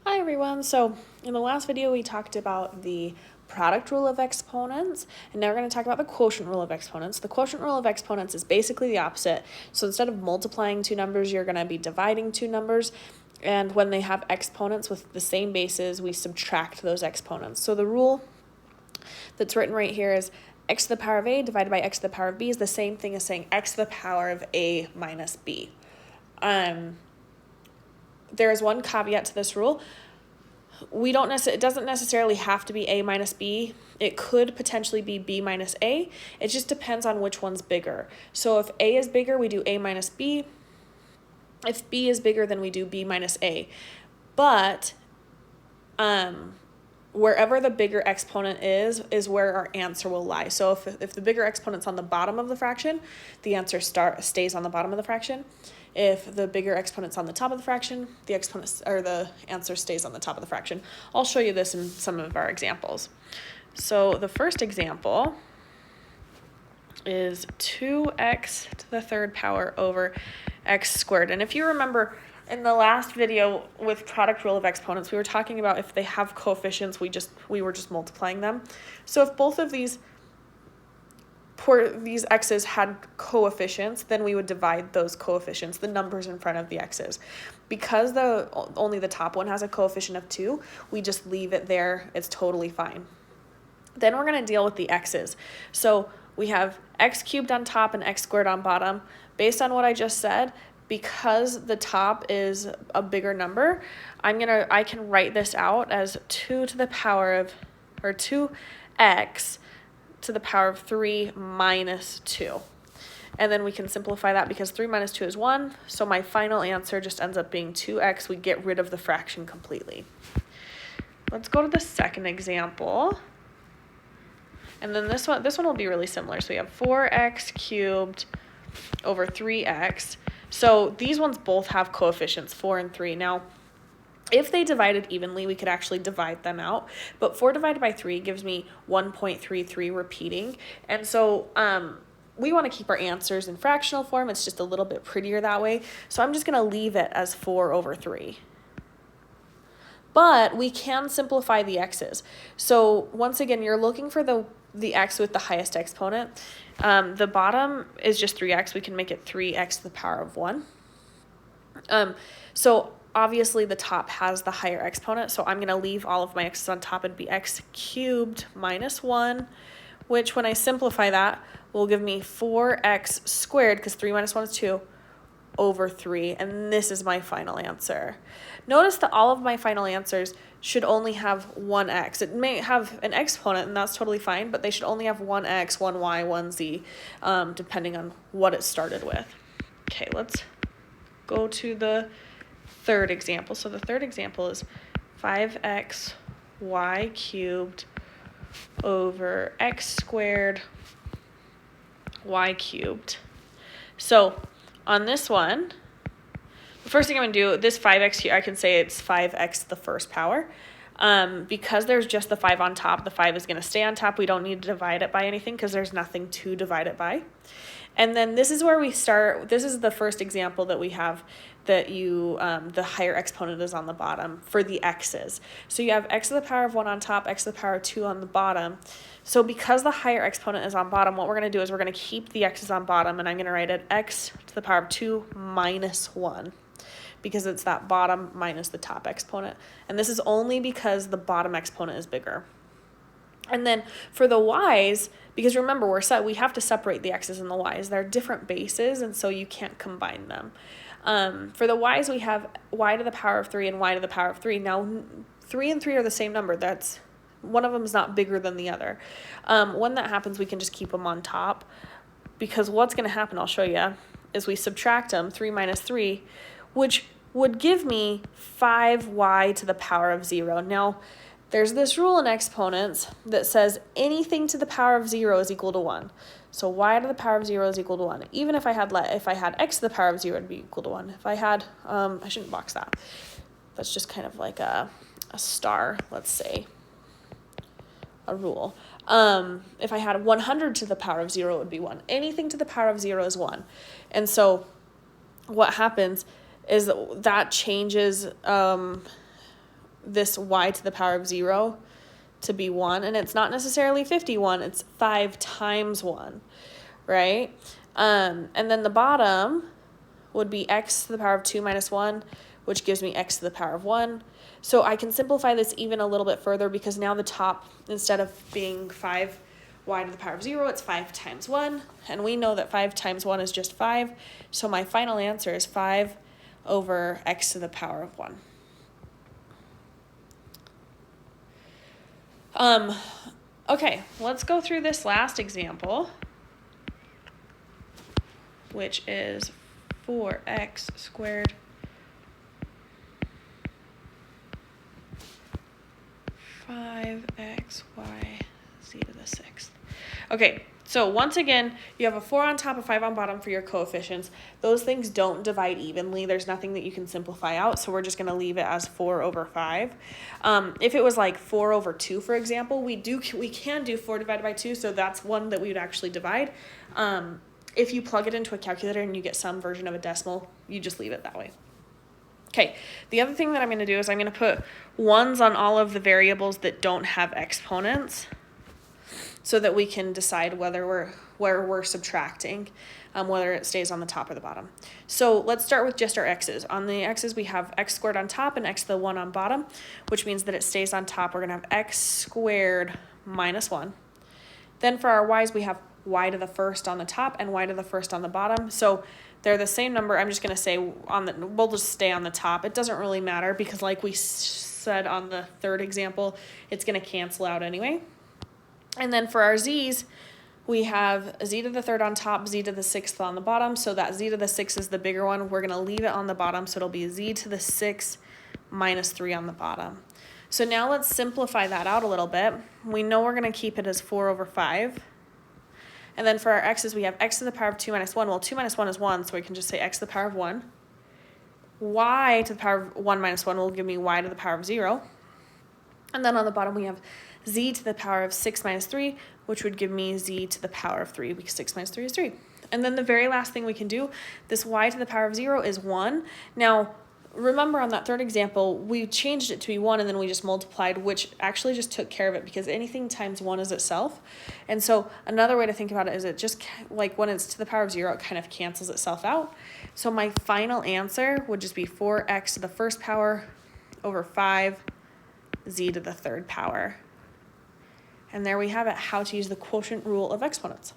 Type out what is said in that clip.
Hi everyone. So in the last video we talked about the product rule of exponents, and now we're going to talk about the quotient rule of exponents. The quotient rule of exponents is basically the opposite. So instead of multiplying two numbers, you're going to be dividing two numbers, and when they have exponents with the same bases, we subtract those exponents. So the rule that's written right here is x to the power of a divided by x to the power of b is the same thing as saying x to the power of a minus b. There is one caveat to this rule. It doesn't necessarily have to be a minus b. It could potentially be b minus a. It just depends on which one's bigger. So if a is bigger, we do a minus b. If b is bigger, then we do b minus a. But wherever the bigger exponent is where our answer will lie. So if the bigger exponent's on the bottom of the fraction, the answer stays on the bottom of the fraction. If the bigger exponent's on the top of the fraction, the answer stays on the top of the fraction. I'll show you this in some of our examples. So the first example is 2x to the third power over x squared. And if you remember, in the last video with product rule of exponents, we were talking about if they have coefficients, we were just multiplying them. So if both of these x's had coefficients, then we would divide those coefficients, the numbers in front of the x's. Because only the top one has a coefficient of 2, we just leave it there. It's totally fine. Then we're going to deal with the x's. So we have x cubed on top and x squared on bottom. Based on what I just said, because the top is a bigger number, I can write this out as 2x to the power of 3 minus 2. And then we can simplify that because 3 minus 2 is 1. So my final answer just ends up being 2x. We get rid of the fraction completely. Let's go to the second example. And then this one will be really similar. So we have 4x cubed over 3x. So these ones both have coefficients, 4 and 3. Now, if they divided evenly, we could actually divide them out. But 4 divided by 3 gives me 1.33 repeating. And so we want to keep our answers in fractional form. It's just a little bit prettier that way. So I'm just going to leave it as 4 over 3. But we can simplify the x's. So once again, you're looking for the x with the highest exponent. The bottom is just 3x. We can make it 3x to the power of 1. So obviously the top has the higher exponent, so I'm going to leave all of my x's on top and be x cubed minus 1, which when I simplify that will give me 4x squared, because 3 minus 1 is 2, over 3, and this is my final answer. Notice that all of my final answers should only have one x. It may have an exponent, and that's totally fine, but they should only have one x, one y, one z, depending on what it started with. Okay, let's go to the third example. So the third example is 5xy cubed over x squared y cubed. So on this one, the first thing I'm going to do, this 5x here, I can say it's 5x to the first power. Because there's just the 5 on top, the 5 is going to stay on top. We don't need to divide it by anything because there's nothing to divide it by. And then this is where we start. This is the first example that we have that the higher exponent is on the bottom for the x's. So you have x to the power of 1 on top, x to the power of 2 on the bottom. So because the higher exponent is on bottom, what we're going to do is we're going to keep the x's on bottom, and I'm going to write it x to the power of 2 minus 1. Because it's that bottom minus the top exponent. And this is only because the bottom exponent is bigger. And then for the y's, because remember, we have to separate the x's and the y's. They're different bases, and so you can't combine them. For the y's, we have y to the power of 3 and y to the power of 3. Now, 3 and 3 are the same number. That's one of them is not bigger than the other. When that happens, we can just keep them on top. Because what's going to happen, I'll show you, is we subtract them, 3 minus 3, which would give me 5y to the power of 0. Now, there's this rule in exponents that says anything to the power of 0 is equal to 1. So y to the power of 0 is equal to 1. Even if I had x to the power of 0, it would be equal to 1. If I had, I shouldn't box that. That's just kind of like a star, let's say, a rule. If I had 100 to the power of 0, it would be 1. Anything to the power of 0 is 1. And so what happens is that changes this y to the power of 0 to be 1, and it's not necessarily 51, it's 5 times 1, right? And then the bottom would be x to the power of 2 minus 1, which gives me x to the power of 1. So I can simplify this even a little bit further, because now the top, instead of being 5 y to the power of 0, it's 5 times 1, and we know that 5 times 1 is just 5, so my final answer is 5 over x to the power of 1. Okay, let's go through this last example, which is 4x squared 5xy z to the 6th. Okay, so once again, you have a 4 on top, a 5 on bottom for your coefficients. Those things don't divide evenly. There's nothing that you can simplify out, so we're just going to leave it as 4 over 5. If it was like 4 over 2, for example, we can do 4 divided by 2, so that's one that we would actually divide. If you plug it into a calculator and you get some version of a decimal, you just leave it that way. Okay, the other thing that I'm going to do is I'm going to put 1s on all of the variables that don't have exponents, so that we can decide where we're subtracting, whether it stays on the top or the bottom. So let's start with just our x's. On the x's, we have x squared on top and x to the 1 on bottom, which means that it stays on top. We're going to have x squared minus 1. Then for our y's, we have y to the first on the top and y to the first on the bottom. So they're the same number. I'm just going to say we'll just stay on the top. It doesn't really matter, because like we said on the third example, it's going to cancel out anyway. And then for our z's, we have z to the third on top, z to the 6th on the bottom. So that z to the 6th is the bigger one. We're going to leave it on the bottom, so it'll be z to the 6th minus 3 on the bottom. So now let's simplify that out a little bit. We know we're going to keep it as 4 over 5. And then for our x's, we have x to the power of 2 minus 1. Well, 2 minus 1 is 1, so we can just say x to the power of 1. Y to the power of 1 minus 1 will give me y to the power of 0. And then on the bottom, we have z to the power of 6 minus 3, which would give me z to the power of 3, because 6 minus 3 is 3. And then the very last thing we can do, this y to the power of 0 is 1. Now, remember on that third example, we changed it to be 1, and then we just multiplied, which actually just took care of it, because anything times 1 is itself. And so another way to think about it is it just, like when it's to the power of 0, it kind of cancels itself out. So my final answer would just be 4x to the first power over 5 z to the third power. And there we have it, how to use the quotient rule of exponents.